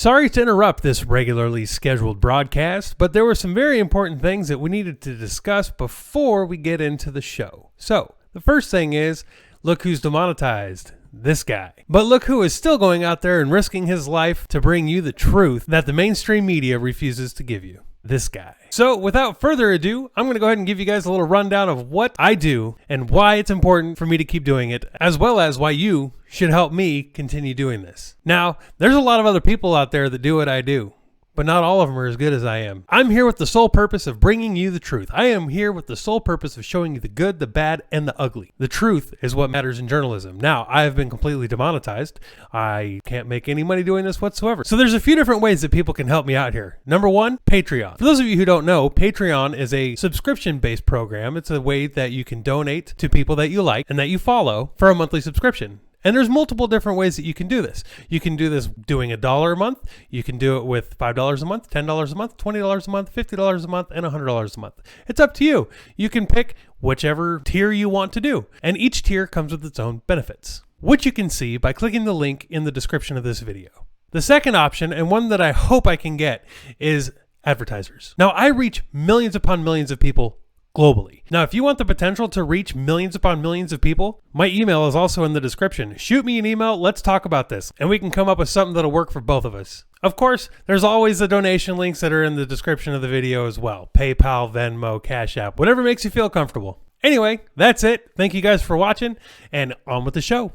Sorry to interrupt this regularly scheduled broadcast, but there were some very important things that we needed to discuss before we get into the show. So, the first thing is, look who's demonetized. This guy. But look who is still going out there and risking his life to bring you the truth that the mainstream media refuses to give you. This guy. So without further ado, I'm going to go ahead and give you guys a little rundown of what I do and why it's important for me to keep doing it, as well as why you should help me continue doing this. Now, there's a lot of other people out there that do what I do, but not all of them are as good as I am. I'm here with the sole purpose of bringing you the truth. I am here with the sole purpose of showing you the good, the bad, and the ugly. The truth is what matters in journalism. Now, I have been completely demonetized. I can't make any money doing this whatsoever. So there's a few different ways that people can help me out here. Number one, Patreon. For those of you who don't know, Patreon is a subscription-based program. It's a way that you can donate to people that you like and that you follow for a monthly subscription. And there's multiple different ways that you can do this. You can do this doing $1 a month. You can do it with $5 a month, $10 a month, $20 a month, $50 a month, and $100 a month. It's up to you. You can pick whichever tier you want to do. And each tier comes with its own benefits, which you can see by clicking the link in the description of this video. The second option, and one that I hope I can get, is advertisers. Now, I reach millions upon millions of people globally. Now, if you want the potential to reach millions upon millions of people, my email is also in the description. Shoot me an email, let's talk about this, and we can come up with something that'll work for both of us. Of course, there's always the donation links that are in the description of the video as well. PayPal, Venmo, Cash App, whatever makes you feel comfortable. Anyway, that's it. Thank you guys for watching, and on with the show.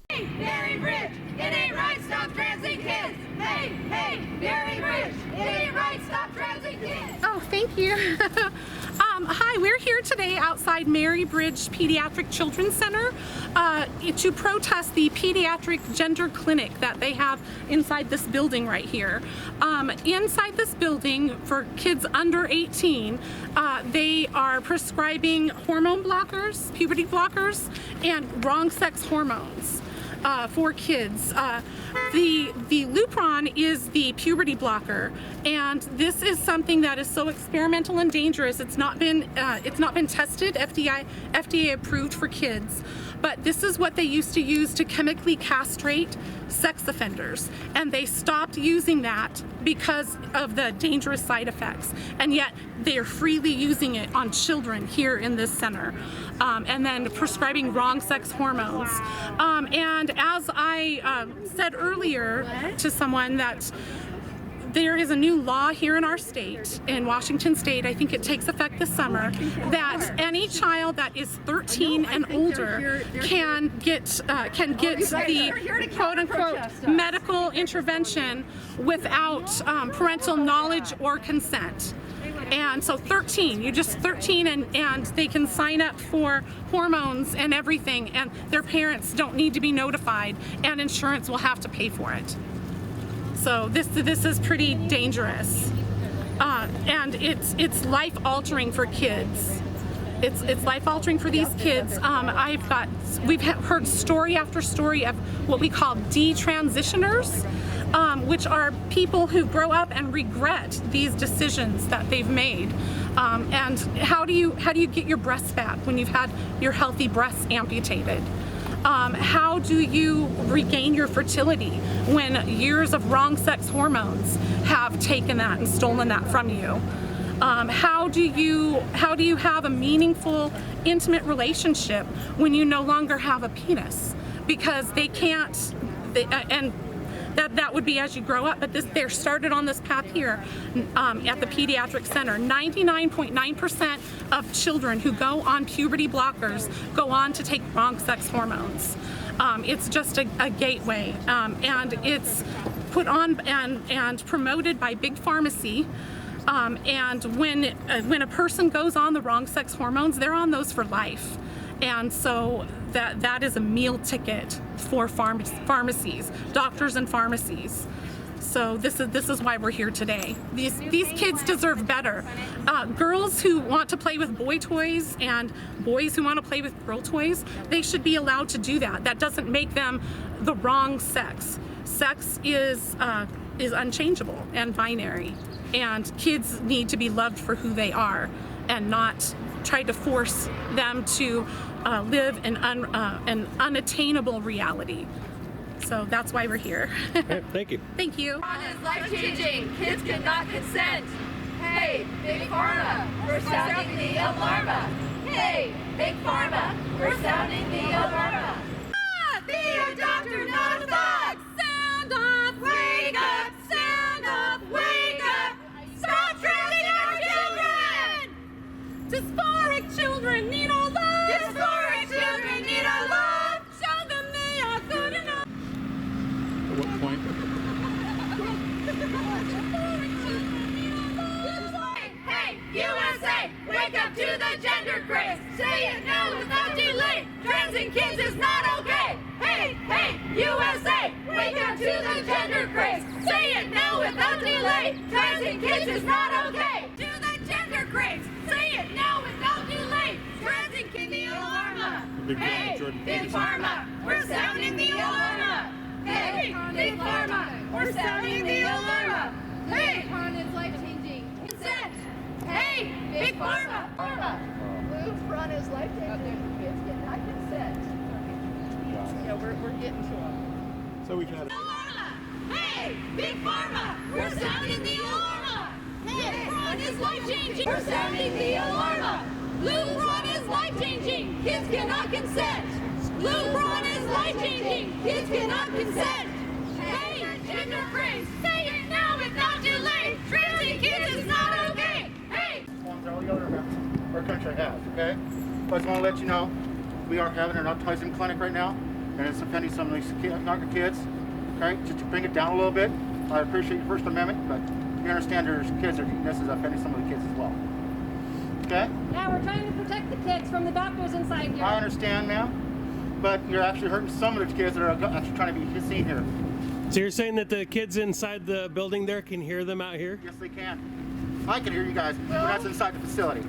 Hey, Mary Bridge, it ain't right, stop transing kids. Hey, Mary Bridge, it ain't right, stop transing kids. Oh, thank you. Hi, we're here today outside Mary Bridge Pediatric Children's Center to protest the pediatric gender clinic that they have inside this building right here. Inside this building for kids under 18, they are prescribing hormone blockers, puberty blockers, and wrong sex hormones for kids. The Lupron is the puberty blocker, and this is something that is so experimental and dangerous. It's not been tested, FDA approved for kids. But this is what they used to use to chemically castrate sex offenders, and they stopped using that because of the dangerous side effects, and yet they're freely using it on children here in this center, and then prescribing wrong sex hormones. And as I said earlier to someone, that there is a new law here in our state, in Washington State, I think it takes effect this summer, that any child that is 13 and older can get the quote-unquote medical intervention without parental knowledge or consent. And so 13, you're just 13 and they can sign up for hormones and everything, and their parents don't need to be notified, and insurance will have to pay for it. So this is pretty dangerous, and it's life-altering for kids. It's life-altering for these kids. We've heard story after story of what we call detransitioners, which are people who grow up and regret these decisions that they've made. And how do you get your breasts back when you've had your healthy breasts amputated? How do you regain your fertility when years of wrong sex hormones have taken that and stolen that from you? How do you have a meaningful, intimate relationship when you no longer have a penis? Because they can't, and that would be as you grow up, but they're started on this path here at the pediatric center. 99.9% of children who go on puberty blockers go on to take wrong sex hormones. It's just a gateway, and it's put on and promoted by big pharmacy. And when a person goes on the wrong sex hormones, they're on those for life. And so that is a meal ticket for pharmacies, doctors and pharmacies. So this is why we're here today. These kids deserve better. Girls who want to play with boy toys and boys who want to play with girl toys, they should be allowed to do that. That doesn't make them the wrong sex. Sex is unchangeable and binary, and kids need to be loved for who they are, and not try to force them to live an unattainable reality. So that's why we're here. Okay, thank you. Thank you. Is life-changing. Kids cannot consent. Hey, Big Pharma, we're sounding the alarm. Hey, Big Pharma, we're sounding the alarm. Be a doctor, not a thug. Sound off, wake up. Sound off, wake up. Stop training our children. Dysphoric children need our love. Dysphoric children need our love. Show them they are good enough. At what point? Hey, USA, wake up to the gender craze. Say it now without delay. Trans and kids is not okay. Hey, USA, wake up to the gender craze. Say it now without delay. Trans and kids is not okay. To the gender craze. Say it now without delay. Trans and kids the alarm. Hey, Big Pharma, we're sounding the alarm. Hey, Big Pharma, we're sounding the alarm. Hey, It's life-changing. consent. Hey, Big Pharma. Luke's run is life-changing. Kids cannot consent. Yeah, we're getting to them. So we've had Hey, Big Pharma, we're sounding the alarm. Hey, Ron is life-changing. We're sounding the alarm. Luke Ron is life-changing. Kids cannot consent. Luke Ron is life-changing. Kids cannot consent. Hey, gender craze. Say it now without delay. Trans and kids is not okay. Hey. All the other members our country has, okay? But I just want to let you know, we are having an autism clinic right now, and it's offending some of these younger kids, okay? Just to bring it down a little bit. I appreciate your First Amendment, but you understand there's kids that this is offending some of the kids as well. Okay? Yeah, we're trying to protect the kids from the doctors inside here. I understand, ma'am, but you're actually hurting some of the kids that are actually trying to be seen here. So you're saying that the kids inside the building there can hear them out here? Yes, they can. I can hear you guys, but that's inside the facility.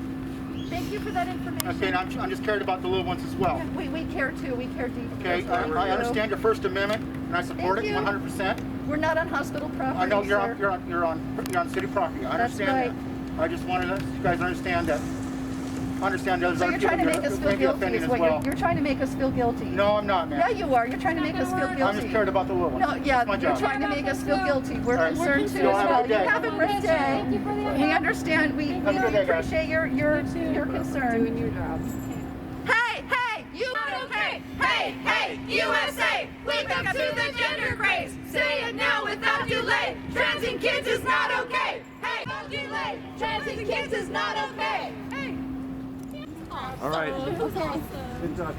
Thank you for that information. Okay, and I'm just cared about the little ones as well. We care too. We care deeply. Okay, I understand your First Amendment, and I support Thank it you. 100%. We're not on hospital property, I know you're sir. on city property. I That's understand that. I just wanted you guys to understand that. Understand there's So other you're people trying to make that us may feel be guilty offending is as what well. you're trying to make us feel guilty. No, I'm not, man. Yeah, you are. You're trying to make us feel guilty. I'm just cared about the little ones. No, yeah, That's my you're job. trying to make us feel guilty. We're All right. concerned too You'll as have a well. good You day. have a great day. Thank you for the We understand. We Have a good day, guys. appreciate your concern. Doing your job. Hey, you Not okay. Hey, USA, wake up to the gender craze. Say it now without delay. Trans and kids is not okay. Hey, without delay. Trans and kids is not okay. Hey. all right. Good job.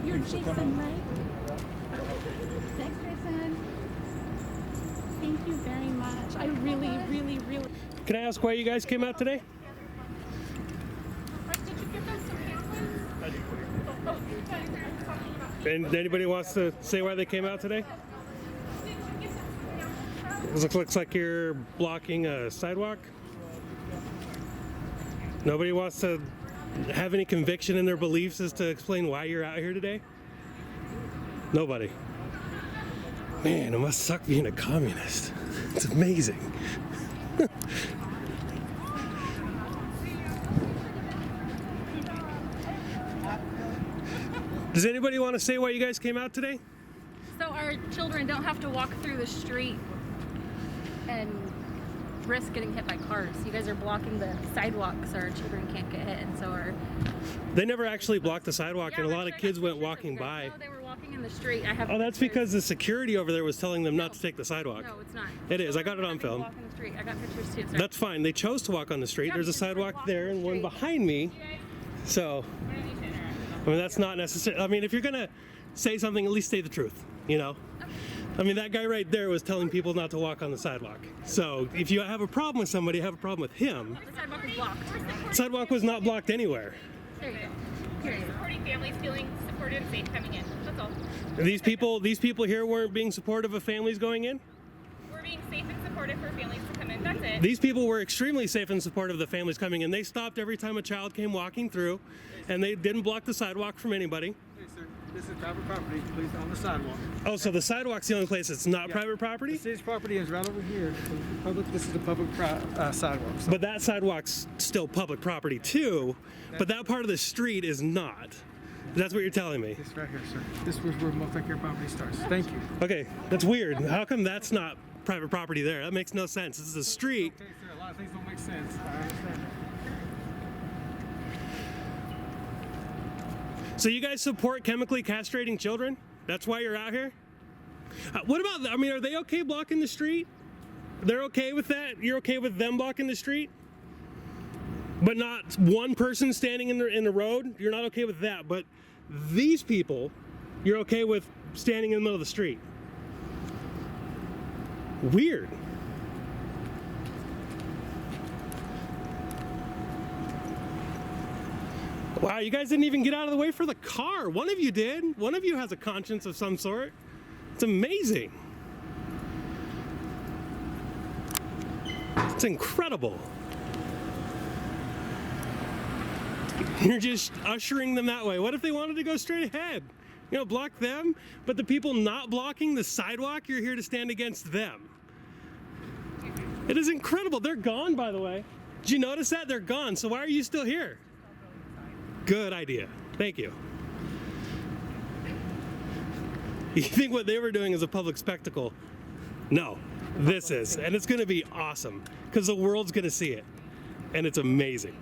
You're Jason, right? Thanks, Jason. Thank you very much. I really. Can I ask why you guys came out today? Did you give them some pamphlets? And anybody wants to say why they came out today? Looks like you're blocking a sidewalk. Nobody wants to have any conviction in their beliefs as to explain why you're out here today? Nobody. Man, it must suck being a communist. It's amazing. Does anybody want to say why you guys came out today? So our children don't have to walk through the street and risk getting hit by cars. You guys are blocking the sidewalk so our children can't get hit, and so our They never actually blocked the sidewalk, and a Yeah, lot of I kids got went pictures walking of this. by. No, they were walking in the street. I have. Oh, that's pictures. because the security over there was telling them not to take the sidewalk. No, it's not. It is. I got it on Having to film. Walk in the street. I got pictures too. Sorry. That's fine. They chose to walk on the street. Yeah, There's a because we're sidewalk walking there the and one street. behind me. So, I mean, that's not necessary. I mean, if you're going to say something, at least say the truth, you know? I mean, that guy right there was telling people not to walk on the sidewalk. So, if you have a problem with somebody, have a problem with him. The sidewalk is blocked. The sidewalk was not blocked anywhere. There you go. We're supporting families feeling supported and safe coming in. That's all. These people here weren't being supportive of families going in? We're being safe and supportive for families to come in. That's it. These people were extremely safe and supportive of the families coming in. They stopped every time a child came walking through, and they didn't block the sidewalk from anybody. This is private property, please, on the sidewalk. Oh, so the sidewalk's the only place that's not Yeah. private property? The city's property is right over here. So this is a public sidewalk. So But that sidewalk's still public property too, but that part of the street is not. That's what you're telling me. this right here, sir. This was where multi-care property starts. Thank you. Okay, that's weird. How come that's not private property there? That makes no sense. This is a street. Okay, sir, a lot of things don't make sense. I understand. So you guys support chemically castrating children? That's why you're out here? What about, I mean, are they okay blocking the street? They're okay with that? You're okay with them blocking the street? But not one person standing in the road? You're not okay with that, but these people, you're okay with standing in the middle of the street. Weird. Wow, you guys didn't even get out of the way for the car. One of you did. One of you has a conscience of some sort. It's amazing. It's incredible. You're just ushering them that way. What if they wanted to go straight ahead? You know, block them, but the people not blocking the sidewalk, you're here to stand against them. It is incredible. They're gone, by the way. Did you notice that? They're gone. So why are you still here? Good idea. Thank you. You think what they were doing is a public spectacle? No, this is. And it's going to be awesome because the world's going to see it. And it's amazing.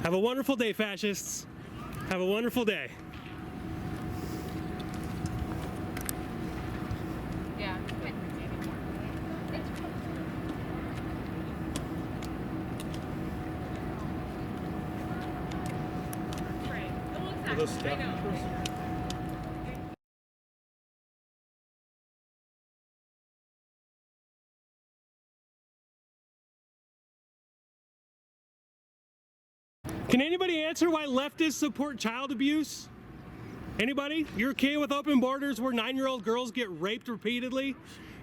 Have a wonderful day, fascists. Have a wonderful day. Yeah. Right. Well, exactly. I know. Can anybody answer why leftists support child abuse? Anybody? You're okay with open borders where 9-year-old girls get raped repeatedly?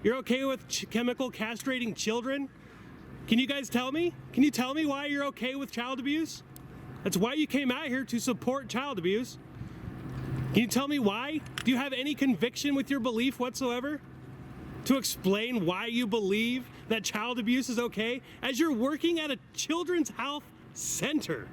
You're okay with chemical castrating children? Can you guys tell me? Can you tell me why you're okay with child abuse? That's why you came out here, to support child abuse. Can you tell me why? Do you have any conviction with your belief whatsoever? To explain why you believe that child abuse is okay as you're working at a children's health center.